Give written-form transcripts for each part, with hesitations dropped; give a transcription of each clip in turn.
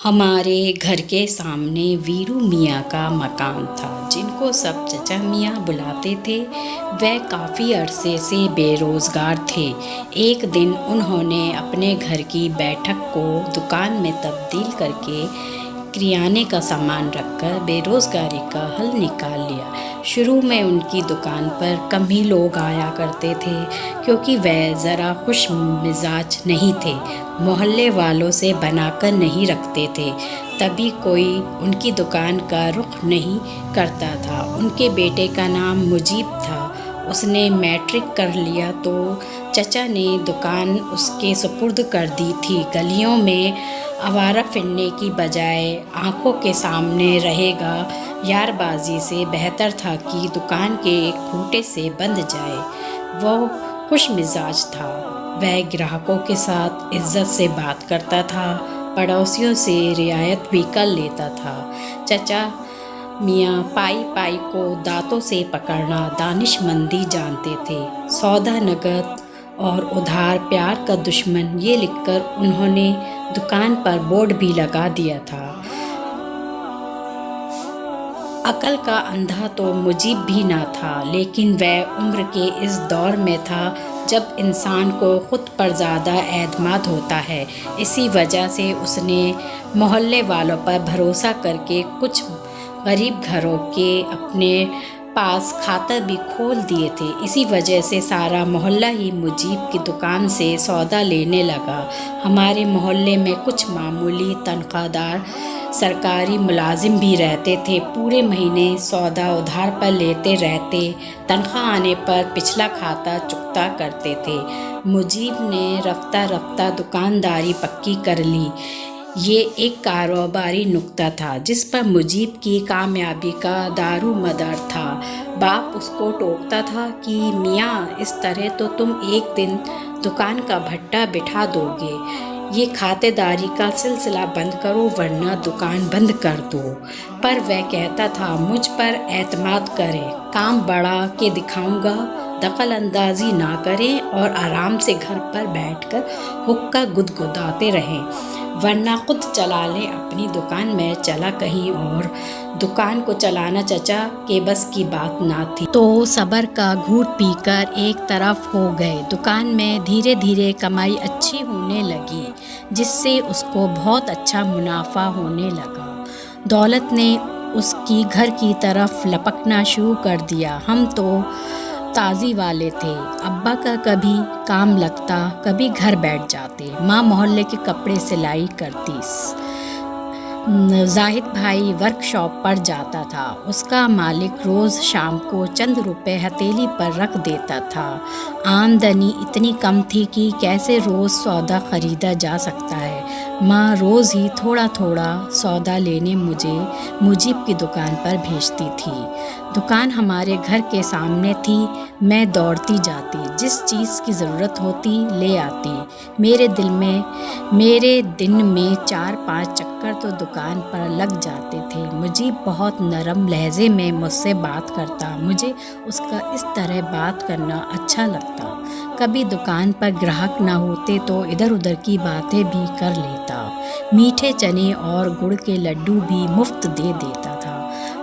ہمارے گھر کے سامنے ویرو میاں کا مکان تھا، جن کو سب چچا میاں بلاتے تھے۔ وہ کافی عرصے سے بے روزگار تھے۔ ایک دن انہوں نے اپنے گھر کی بیٹھک کو دکان میں تبدیل کر کے کریانے کا سامان رکھ کر بے روزگاری کا حل نکال لیا۔ شروع میں ان کی دکان پر کم ہی لوگ آیا کرتے تھے، کیونکہ وہ ذرا خوش مزاج نہیں تھے، محلے والوں سے بنا کر نہیں رکھتے تھے۔ تبھی کوئی ان کی دکان کا رخ نہیں کرتا تھا۔ ان کے بیٹے کا نام مجیب تھا۔ اس نے میٹرک کر لیا تو چچا نے دکان اس کے سپرد کر دی تھی۔ گلیوں میں آوارہ پھرنے کی بجائے آنکھوں کے سامنے رہے گا، یار بازی سے بہتر تھا کہ دکان کے ایک کھوٹے سے بندھ جائے۔ وہ خوش مزاج تھا۔ وہ گراہکوں کے ساتھ عزت سے بات کرتا تھا، پڑوسیوں سے رعایت بھی کر لیتا تھا۔ چچا میاں پائی پائی کو دانتوں سے پکڑنا دانش مندی جانتے تھے۔ سودا نقد اور ادھار پیار کا دشمن، یہ لکھ کر انہوں نے دکان پر بورڈ بھی لگا دیا تھا۔ عقل کا اندھا تو مجیب بھی نہ تھا، لیکن وہ عمر کے اس دور میں تھا جب انسان کو خود پر زیادہ اعتماد ہوتا ہے۔ اسی وجہ سے اس نے محلے والوں پر بھروسہ کر کے کچھ غریب گھروں کے اپنے پاس کھاتر بھی کھول دیے تھے۔ اسی وجہ سے سارا محلہ ہی مجیب کی دکان سے سودا لینے لگا۔ ہمارے محلے میں کچھ معمولی تنخواہ دار سرکاری ملازم بھی رہتے تھے۔ پورے مہینے سودا ادھار پر لیتے رہتے، تنخواہ آنے پر پچھلا کھاتا چکتا کرتے تھے۔ مجیب نے رفتہ رفتہ دکانداری پکی کر لی۔ یہ ایک کاروباری نکتہ تھا جس پر مجیب کی کامیابی کا دارومدار تھا۔ باپ اس کو ٹوکتا تھا کہ میاں اس طرح تو تم ایک دن دکان کا بھٹا بٹھا دو گے، یہ کھاتے داری کا سلسلہ بند کرو ورنہ دکان بند کر دو۔ پر وہ کہتا تھا مجھ پر اعتماد کریں، کام بڑھا کے دکھاؤں گا، دخل اندازی نہ کریں اور آرام سے گھر پر بیٹھ کر حقہ گدگداتے رہیں، ورنہ خود چلا لیں اپنی دکان، میں چلا کہیں اور۔ دکان کو چلانا چچا کے بس کی بات نہ تھی، تو صبر کا گھونٹ پی کر ایک طرف ہو گئے۔ دکان میں دھیرے دھیرے کمائی اچھی ہونے لگی، جس سے اس کو بہت اچھا منافع ہونے لگا۔ دولت نے اس کی گھر کی طرف لپکنا شروع کر دیا۔ ہم تو تازی والے تھے، ابا کا کبھی کام لگتا، کبھی گھر بیٹھ جاتے، ماں محلے کے کپڑے سلائی کرتی، زاہد بھائی ورک شاپ پر جاتا تھا، اس کا مالک روز شام کو چند روپے ہتھیلی پر رکھ دیتا تھا۔ آمدنی اتنی کم تھی کہ کیسے روز سودا خریدا جا سکتا ہے۔ ماں روز ہی تھوڑا تھوڑا سودا لینے مجھے مجیب کی دکان پر بھیجتی تھی۔ دکان ہمارے گھر کے سامنے تھی، میں دوڑتی جاتی، جس چیز کی ضرورت ہوتی لے آتی۔ میرے دن میں 4-5 چکر تو دکان پر لگ جاتے تھے۔ مجیب بہت نرم لہجے میں مجھ سے بات کرتا، مجھے اس کا اس طرح بات کرنا اچھا لگتا۔ کبھی دکان پر گراہک نہ ہوتے تو ادھر ادھر کی باتیں بھی کر لیتا، میٹھے چنے اور گڑ کے لڈو بھی مفت دے دیتا تھا۔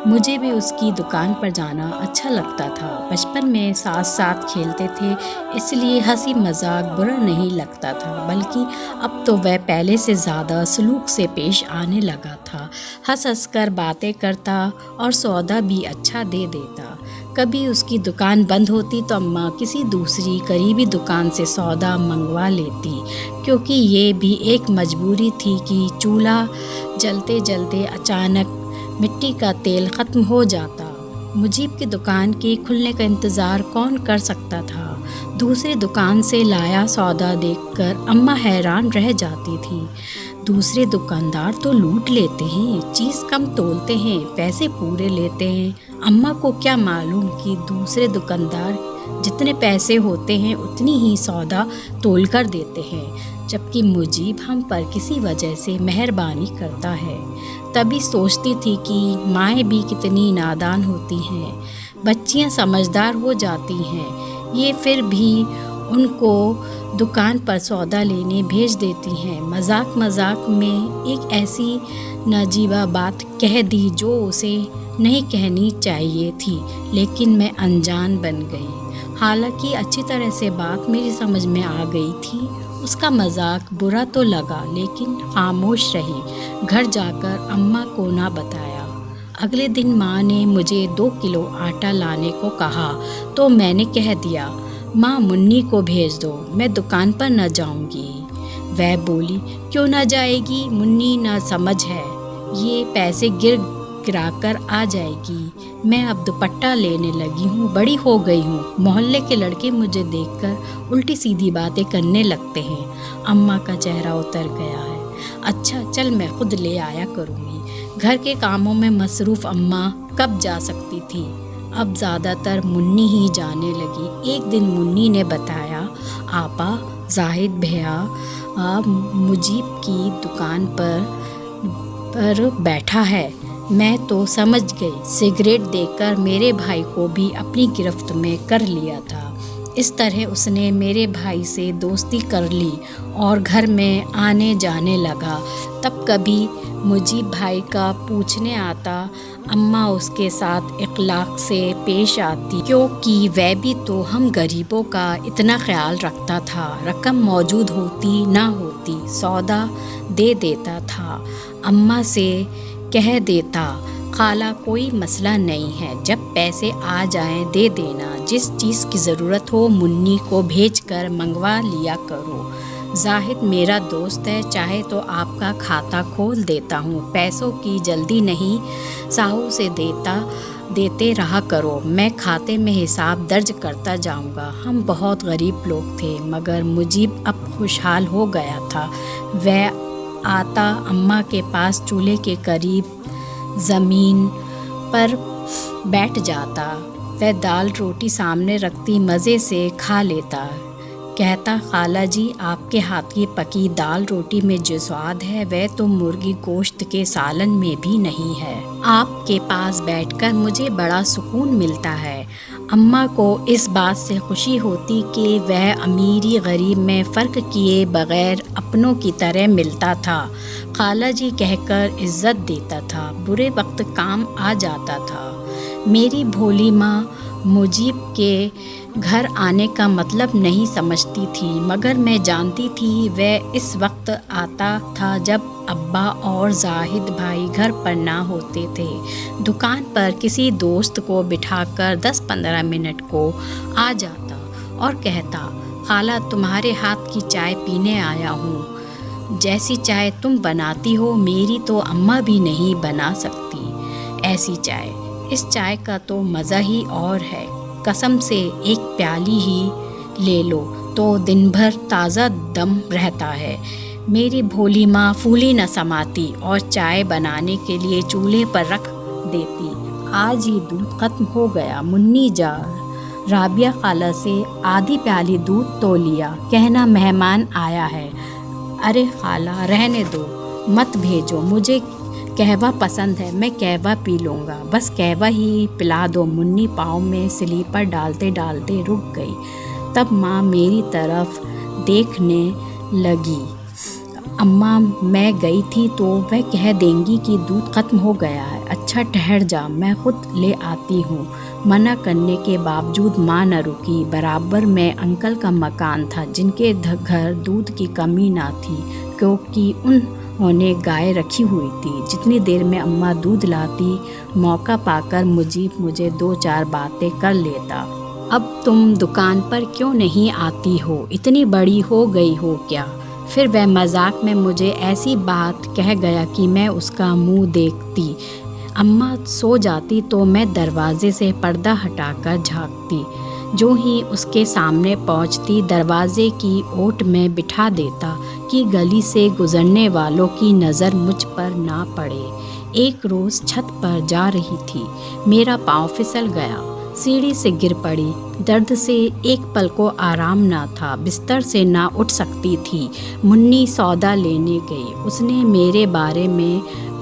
مجھے بھی اس کی دکان پر جانا اچھا لگتا تھا۔ بچپن میں ساتھ ساتھ کھیلتے تھے، اس لیے ہنسی مذاق برا نہیں لگتا تھا، بلکہ اب تو وہ پہلے سے زیادہ سلوک سے پیش آنے لگا تھا، ہنس ہنس کر باتیں کرتا اور سودا بھی اچھا دے دیتا۔ کبھی اس کی دکان بند ہوتی تو اماں کسی دوسری قریبی دکان سے سودا منگوا لیتی، کیونکہ یہ بھی ایک مجبوری تھی کہ چولہا جلتے جلتے اچانک مٹی کا تیل ختم ہو جاتا۔ مجیب کی دکان کے کھلنے کا انتظار کون کر سکتا تھا؟ دوسری دکان سے لایا سودا دیکھ کر اماں حیران رہ جاتی تھی۔ دوسرے دکاندار تو لوٹ لیتے ہیں، چیز کم تولتے ہیں، پیسے پورے لیتے ہیں۔ اماں کو کیا معلوم کہ دوسرے دکاندار جتنے پیسے ہوتے ہیں اتنی ہی سودا تول کر دیتے ہیں، جبکہ مجیب ہم پر کسی وجہ سے مہربانی کرتا ہے۔ تبھی سوچتی تھی کہ مائیں بھی کتنی نادان ہوتی ہیں، بچیاں سمجھدار ہو جاتی ہیں، یہ پھر بھی ان کو دکان پر سودا لینے بھیج دیتی ہیں۔ مذاق مذاق میں ایک ایسی ناجیبہ بات کہہ دی جو اسے نہیں کہنی چاہیے تھی، لیکن میں انجان بن گئی۔ حالانکہ اچھی طرح سے بات میری سمجھ میں آ گئی تھی۔ اس کا مذاق برا تو لگا لیکن خاموش رہی۔ گھر جا کر اماں کو نہ بتایا۔ اگلے دن ماں نے مجھے 2 کلو آٹا لانے کو کہا تو میں نے کہہ دیا، ماں منی کو بھیج دو، میں دکان پر نہ جاؤں گی۔ وہ بولی، کیوں نہ جائے گی؟ منی نہ سمجھ ہے، یہ پیسے گرا کر آ جائے گی۔ میں اب دوپٹہ لینے لگی ہوں، بڑی ہو گئی ہوں۔ محلے کے لڑکے مجھے دیکھ کر الٹی سیدھی باتیں کرنے لگتے ہیں۔ اماں کا چہرہ اتر گیا ہے۔ اچھا چل، میں خود لے آیا کروں گی۔ گھر کے کاموں میں مصروف اماں کب جا سکتی تھی؟ اب زیادہ تر منی ہی جانے لگی۔ ایک دن منی نے بتایا، آپا زاہد بھیا مجیب کی دکان پر بیٹھا ہے۔ میں تو سمجھ گئی، سگریٹ دے کر میرے بھائی کو بھی اپنی گرفت میں کر لیا تھا۔ اس طرح اس نے میرے بھائی سے دوستی کر لی اور گھر میں آنے جانے لگا۔ تب کبھی مجیب بھائی کا پوچھنے آتا، اماں اس کے ساتھ اخلاق سے پیش آتی، کیونکہ وہ بھی تو ہم غریبوں کا اتنا خیال رکھتا تھا۔ رقم موجود ہوتی نہ ہوتی سودا دے دیتا تھا۔ اماں سے کہہ دیتا، خالہ کوئی مسئلہ نہیں ہے، جب پیسے آ جائیں دے دینا، جس چیز کی ضرورت ہو منی کو بھیج کر منگوا لیا کرو۔ زاہد میرا دوست ہے، چاہے تو آپ کا کھاتہ کھول دیتا ہوں، پیسوں کی جلدی نہیں، ساہو سے دیتے رہا کرو، میں کھاتے میں حساب درج کرتا جاؤں گا۔ ہم بہت غریب لوگ تھے مگر مجیب اب خوشحال ہو گیا تھا۔ وہ آتا اماں کے پاس چولہے کے قریب زمین پر بیٹھ جاتا، وہ دال روٹی سامنے رکھتی مزے سے کھا لیتا، کہتا، خالہ جی آپ کے ہاتھ کی پکی دال روٹی میں جو سواد ہے وہ تو مرغی گوشت کے سالن میں بھی نہیں ہے۔ آپ کے پاس بیٹھ کر مجھے بڑا سکون ملتا ہے۔ اماں کو اس بات سے خوشی ہوتی کہ وہ امیری غریب میں فرق کیے بغیر اپنوں کی طرح ملتا تھا، خالہ جی کہہ کر عزت دیتا تھا، برے وقت کام آ جاتا تھا۔ میری بھولی ماں مجیب کے گھر آنے کا مطلب نہیں سمجھتی تھی، مگر میں جانتی تھی وہ اس وقت آتا تھا جب ابا اور زاہد بھائی گھر پر نہ ہوتے تھے۔ دکان پر کسی دوست کو بٹھا کر 10-15 منٹ کو آ جاتا اور کہتا، خالہ تمہارے ہاتھ کی چائے پینے آیا ہوں، جیسی چائے تم بناتی ہو میری تو اماں بھی نہیں بنا سکتی ایسی چائے، اس چائے کا تو مزہ ہی اور ہے، قسم سے ایک پیالی ہی لے لو تو دن بھر تازہ دم رہتا ہے۔ میری بھولی ماں پھولی نہ سماتی اور چائے بنانے کے لیے چولہے پر رکھ دیتی۔ آج ہی دودھ ختم ہو گیا، منی جا رابعہ خالہ سے آدھی پیالی دودھ تو لیا، کہنا مہمان آیا ہے۔ ارے خالہ رہنے دو، مت بھیجو، مجھے قہوہ پسند ہے، میں قہوہ پی لوں گا، بس قہوہ ہی پلا دو۔ منی پاؤں میں سلیپر ڈالتے ڈالتے رک گئی۔ تب ماں میری طرف دیکھنے لگی، اماں میں گئی تھی تو وہ کہہ دیں گی کہ دودھ ختم ہو گیا ہے، اچھا ٹھہر جا میں خود لے آتی ہوں۔ منع کرنے کے باوجود ماں نہ رکی۔ برابر میں انکل کا مکان تھا جن کے گھر دودھ کی کمی نہ تھی، کیونکہ انہوں نے گائے رکھی ہوئی تھی۔ جتنی دیر میں اماں دودھ لاتی، موقع پا کر مجیب مجھے 2-4 باتیں کر لیتا۔ اب تم دکان پر کیوں نہیں آتی ہو، اتنی بڑی ہو گئی ہو کیا؟ پھر وہ مذاق میں مجھے ایسی بات کہہ گیا کہ میں اس کا منہ دیکھتی۔ اماں سو جاتی تو میں دروازے سے پردہ ہٹا کر جھانکتی، جو ہی اس کے سامنے پہنچتی دروازے کی اوٹ میں بٹھا دیتا کہ گلی سے گزرنے والوں کی نظر مجھ پر نہ پڑے۔ ایک روز چھت پر جا رہی تھی، میرا پاؤں پھسل گیا، سیڑھی سے گر پڑی، درد سے ایک پل کو آرام نہ تھا، بستر سے نہ اٹھ سکتی تھی۔ منی سودا لینے گئی، اس نے میرے بارے میں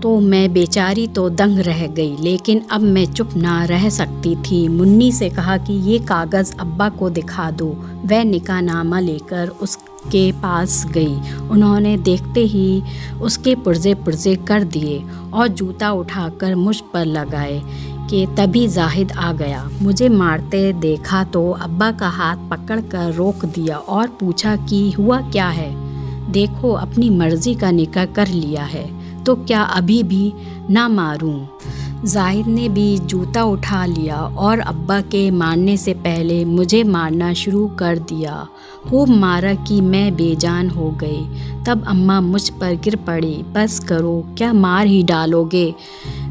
تو میں بیچاری تو دنگ رہ گئی، لیکن اب میں چپ نہ رہ سکتی تھی۔ منی سے کہا کہ یہ کاغذ ابا کو دکھا دو۔ وہ نکاح نامہ لے کر اس کے پاس گئی۔ انہوں نے دیکھتے ہی اس کے پرزے پرزے کر دیے اور جوتا اٹھا کر مجھ پر لگائے کہ تبھی زاہد آ گیا۔ مجھے مارتے دیکھا تو ابا کا ہاتھ پکڑ کر روک دیا اور پوچھا کہ ہوا کیا ہے؟ دیکھو اپنی مرضی کا نکاح کر لیا ہے تو کیا ابھی بھی نہ ماروں؟ زاہد نے بھی جوتا اٹھا لیا اور ابا کے مارنے سے پہلے مجھے مارنا شروع کر دیا۔ خوب مارا کہ میں بے جان ہو گئی۔ تب اماں مجھ پر گر پڑی۔ بس کرو، کیا مار ہی ڈالو گے؟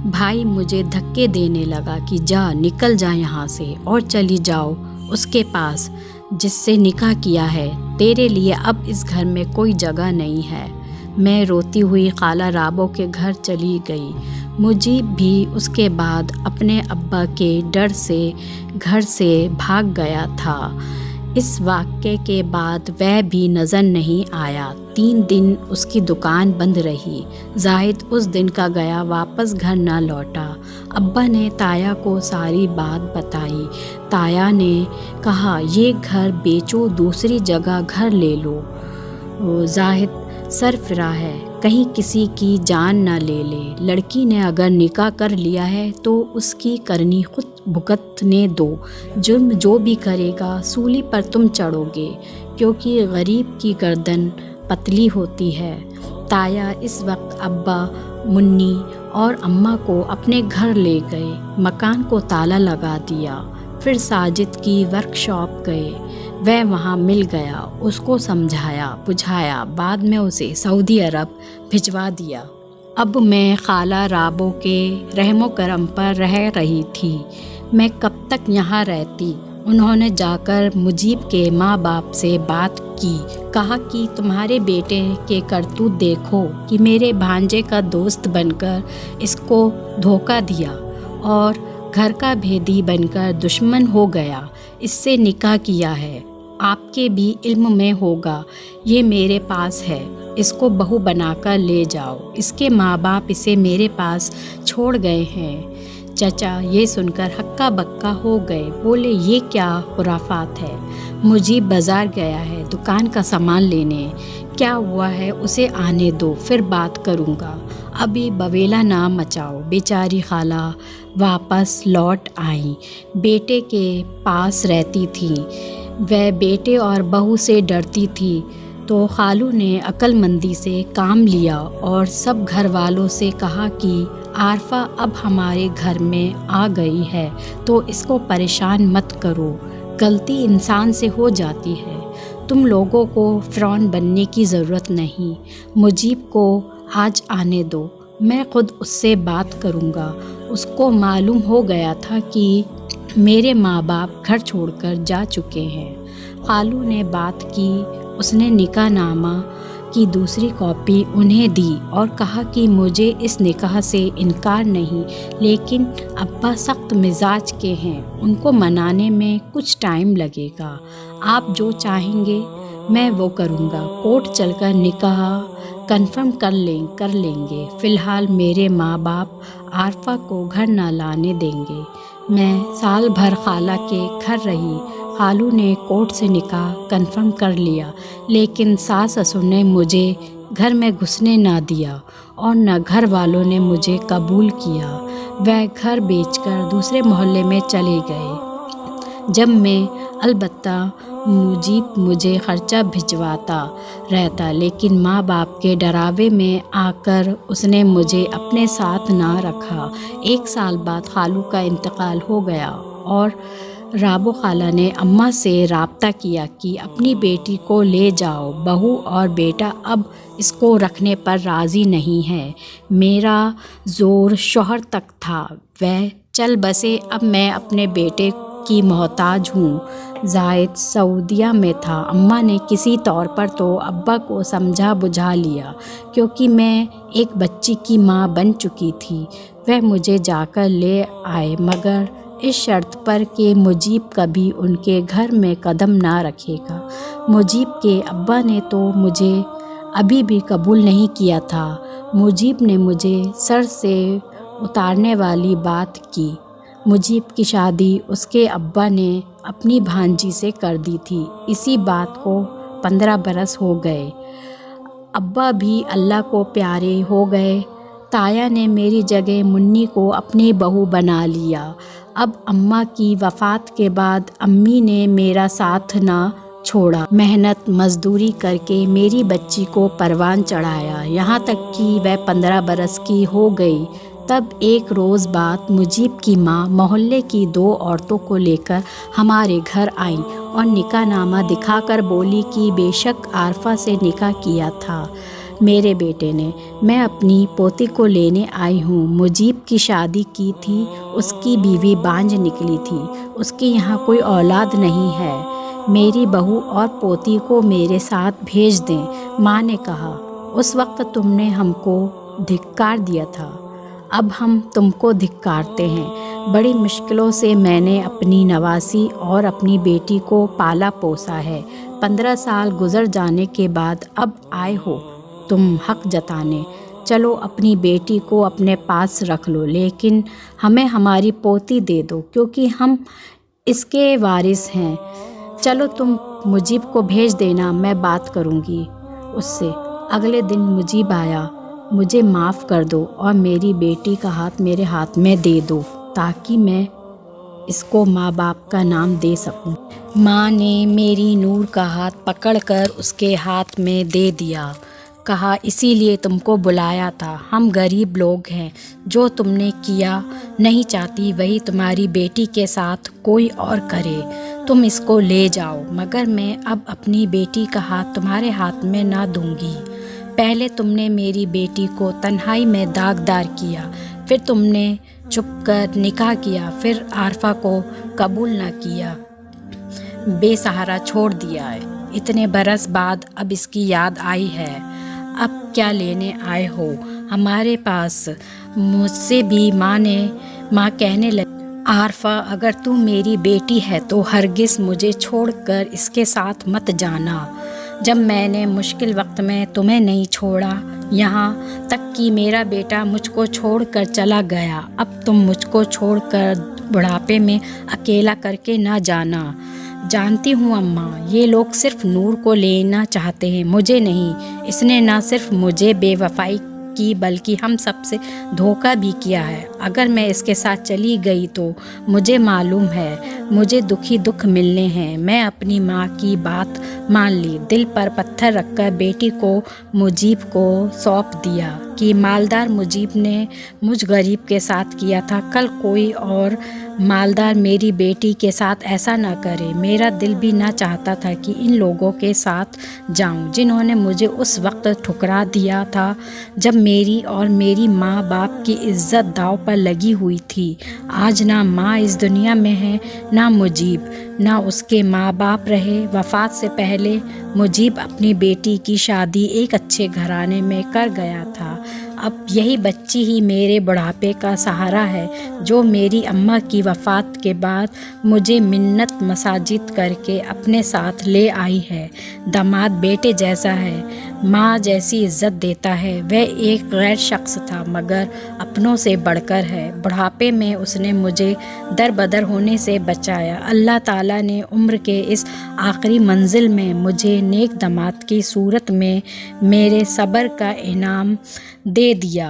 بھائی مجھے دھکے دینے لگا کہ جا، نکل جا یہاں سے اور چلی جاؤ اس کے پاس جس سے نکاح کیا ہے۔ تیرے لیے اب اس گھر میں کوئی جگہ نہیں ہے۔ میں روتی ہوئی خالہ رابو کے گھر چلی گئی۔ مجیب بھی اس کے بعد اپنے ابا کے ڈر سے گھر سے بھاگ گیا تھا۔ اس واقعے کے بعد وہ بھی نظر نہیں آیا۔ 3 دن اس کی دکان بند رہی۔ زاہد اس دن کا گیا واپس گھر نہ لوٹا۔ ابا نے تایا کو ساری بات بتائی۔ تایا نے کہا یہ گھر بیچو، دوسری جگہ گھر لے لو۔ زاہد سرفراہ ہے، کہیں کسی کی جان نہ لے لے۔ لڑکی نے اگر نکاح کر لیا ہے تو اس کی کرنی خود بھگتنے دو۔ جرم جو بھی کرے گا سولی پر تم چڑھو گے، کیونکہ غریب کی گردن پتلی ہوتی ہے۔ تایا اس وقت ابا، منی اور اماں کو اپنے گھر لے گئے، مکان کو تالا لگا دیا۔ پھر ساجد کی ورک شاپ گئے۔ وہ وہاں مل گیا، اس کو سمجھایا بجھایا، بعد میں اسے سعودی عرب بھجوا دیا۔ اب میں خالہ رابو کے رحم و کرم پر رہ رہی تھی۔ میں کب تک یہاں رہتی؟ انہوں نے جا کر مجیب کے ماں باپ سے بات کی، کہا کہ تمہارے بیٹے کے کرتوت دیکھو کہ میرے بھانجے کا دوست بن کر اس کو دھوکہ دیا اور گھر کا بھیدی بن کر دشمن ہو گیا، اس سے نکاح کیا ہے۔ آپ کے بھی علم میں ہوگا، یہ میرے پاس ہے، اس کو بہو بنا کر لے جاؤ۔ اس کے ماں باپ اسے میرے پاس چھوڑ گئے ہیں۔ چچا یہ سن کر ہکا بکا ہو گئے، بولے یہ کیا خرافات ہے؟ مجیب بازار گیا ہے دکان کا سامان لینے، کیا ہوا ہے اسے آنے دو، پھر بات کروں گا، ابھی بویلا نہ مچاؤ۔ بیچاری خالہ واپس لوٹ آئیں، بیٹے کے پاس رہتی تھیں۔ وہ بیٹے اور بہو سے ڈرتی تھی، تو خالو نے عقل مندی سے کام لیا اور سب گھر والوں سے کہا کہ عارفہ اب ہمارے گھر میں آ گئی ہے تو اس کو پریشان مت کرو، غلطی انسان سے ہو جاتی ہے، تم لوگوں کو فرعون بننے کی ضرورت نہیں۔ مجیب کو آج آنے دو، میں خود اس سے بات کروں گا۔ اس کو معلوم ہو گیا تھا کہ میرے ماں باپ گھر چھوڑ کر جا چکے ہیں۔ خالو نے بات کی، اس نے نکاح نامہ کی دوسری کاپی انہیں دی اور کہا کہ مجھے اس نکاح سے انکار نہیں، لیکن ابا سخت مزاج کے ہیں، ان کو منانے میں کچھ ٹائم لگے گا، آپ جو چاہیں گے میں وہ کروں گا، کورٹ چل کر نکاح کنفرم کر لیں گے۔ فی الحال میرے ماں باپ عارفہ کو گھر نہ لانے دیں گے۔ میں سال بھر خالہ کے گھر رہی۔ خالو نے کورٹ سے نکاح کنفرم کر لیا، لیکن ساس سسر نے مجھے گھر میں گھسنے نہ دیا اور نہ گھر والوں نے مجھے قبول کیا۔ وہ گھر بیچ کر دوسرے محلے میں چلے گئے۔ جب میں البتہ مجیب مجھے خرچہ بھجواتا رہتا، لیکن ماں باپ کے ڈراوے میں آ کر اس نے مجھے اپنے ساتھ نہ رکھا۔ 1 سال بعد خالو کا انتقال ہو گیا اور رابو خالہ نے اماں سے رابطہ کیا کہ اپنی بیٹی کو لے جاؤ، بہو اور بیٹا اب اس کو رکھنے پر راضی نہیں ہے۔ میرا زور شوہر تک تھا، وہ چل بسے، اب میں اپنے بیٹے کی محتاج ہوں۔ زاہد سعودیہ میں تھا۔ اماں نے کسی طور پر تو ابا کو سمجھا بجھا لیا، کیونکہ میں ایک بچی کی ماں بن چکی تھی۔ وہ مجھے جا کر لے آئے، مگر اس شرط پر کہ مجیب کبھی ان کے گھر میں قدم نہ رکھے گا۔ مجیب کے ابا نے تو مجھے ابھی بھی قبول نہیں کیا تھا۔ مجیب نے مجھے سر سے اتارنے والی بات کی۔ مجیب کی شادی اس کے ابا نے اپنی بھانجی سے کر دی تھی۔ اسی بات کو 15 برس ہو گئے۔ ابا بھی اللہ کو پیارے ہو گئے۔ تایا نے میری جگہ منی کو اپنی بہو بنا لیا۔ اب اماں کی وفات کے بعد امی نے میرا ساتھ نہ چھوڑا، محنت مزدوری کر کے میری بچی کو پروان چڑھایا، یہاں تک کہ وہ 15 برس کی ہو گئی۔ تب ایک روز بعد مجیب کی ماں محلے کی 2 عورتوں کو لے کر ہمارے گھر آئیں اور نکاح نامہ دکھا کر بولی کہ بے شک عارفہ سے نکاح کیا تھا میرے بیٹے نے، میں اپنی پوتی کو لینے آئی ہوں۔ مجیب کی شادی کی تھی، اس کی بیوی بانجھ نکلی تھی، اس کے یہاں کوئی اولاد نہیں ہے، میری بہو اور پوتی کو میرے ساتھ بھیج دیں۔ ماں نے کہا، اس وقت تم نے ہم کو دھکار دیا تھا، اب ہم تم کو دھکارتے ہیں۔ بڑی مشکلوں سے میں نے اپنی نواسی اور اپنی بیٹی کو پالا پوسا ہے۔ 15 سال گزر جانے کے بعد اب آئے ہو تم حق جتانے۔ چلو اپنی بیٹی کو اپنے پاس رکھ لو، لیکن ہمیں ہماری پوتی دے دو کیونکہ ہم اس کے وارث ہیں۔ چلو تم مجیب کو بھیج دینا، میں بات کروں گی اس سے۔ اگلے دن مجیب آیا، مجھے معاف کر دو اور میری بیٹی کا ہاتھ میرے ہاتھ میں دے دو تاکہ میں اس کو ماں باپ کا نام دے سکوں۔ ماں نے میری نور کا ہاتھ پکڑ کر اس کے ہاتھ میں دے دیا، کہا اسی لیے تم کو بلایا تھا، ہم غریب لوگ ہیں، جو تم نے کیا نہیں چاہتی وہی تمہاری بیٹی کے ساتھ کوئی اور کرے، تم اس کو لے جاؤ، مگر میں اب اپنی بیٹی کا ہاتھ تمہارے ہاتھ میں نہ دوں گی۔ پہلے تم نے میری بیٹی کو تنہائی میں داغدار کیا، پھر تم نے چھپ کر نکاح کیا، پھر عارفہ کو قبول نہ کیا، بے سہارا چھوڑ دیا ہے۔ اتنے برس بعد اب اس کی یاد آئی ہے، اب کیا لینے آئے ہو ہمارے پاس؟ مجھ سے بھی ماں کہنے لگی، عارفہ اگر تو میری بیٹی ہے تو ہرگز مجھے چھوڑ کر اس کے ساتھ مت جانا۔ جب میں نے مشکل وقت میں تمہیں نہیں چھوڑا، یہاں تک کہ میرا بیٹا مجھ کو چھوڑ کر چلا گیا، اب تم مجھ کو چھوڑ کر بڑھاپے میں اکیلا کر کے نہ جانا۔ جانتی ہوں اماں، یہ لوگ صرف نور کو لینا چاہتے ہیں، مجھے نہیں۔ اس نے نہ صرف مجھے بے وفائی کی بلکہ ہم سب سے دھوکہ بھی کیا ہے۔ اگر میں اس کے ساتھ چلی گئی تو مجھے معلوم ہے مجھے دکھ ملنے ہیں۔ میں اپنی ماں کی بات مان لی، دل پر پتھر رکھ کر بیٹی کو مجیب کو سونپ دیا کہ مالدار مجیب نے مجھ غریب کے ساتھ کیا تھا، کل کوئی اور مالدار میری بیٹی کے ساتھ ایسا نہ کرے۔ میرا دل بھی نہ چاہتا تھا کہ ان لوگوں کے ساتھ جاؤں جنہوں نے مجھے اس وقت ٹھکرا دیا تھا جب میری اور میری ماں باپ کی عزت داؤ پر لگی ہوئی تھی۔ آج نہ ماں اس دنیا میں ہے، نہ مجیب، نہ اس کے ماں باپ رہے۔ وفات سے پہلے مجیب اپنی بیٹی کی شادی ایک اچھے گھرانے میں کر گیا تھا۔ اب یہی بچی ہی میرے بڑھاپے کا سہارا ہے، جو میری اماں کی وفات کے بعد مجھے منت مساجد کر کے اپنے ساتھ لے آئی ہے۔ داماد بیٹے جیسا ہے، ماں جیسی عزت دیتا ہے۔ وہ ایک غیر شخص تھا مگر اپنوں سے بڑھ کر ہے۔ بڑھاپے میں اس نے مجھے در بدر ہونے سے بچایا۔ اللہ تعالیٰ نے عمر کے اس آخری منزل میں مجھے نیک داماد کی صورت میں میرے صبر کا انعام دے دیا۔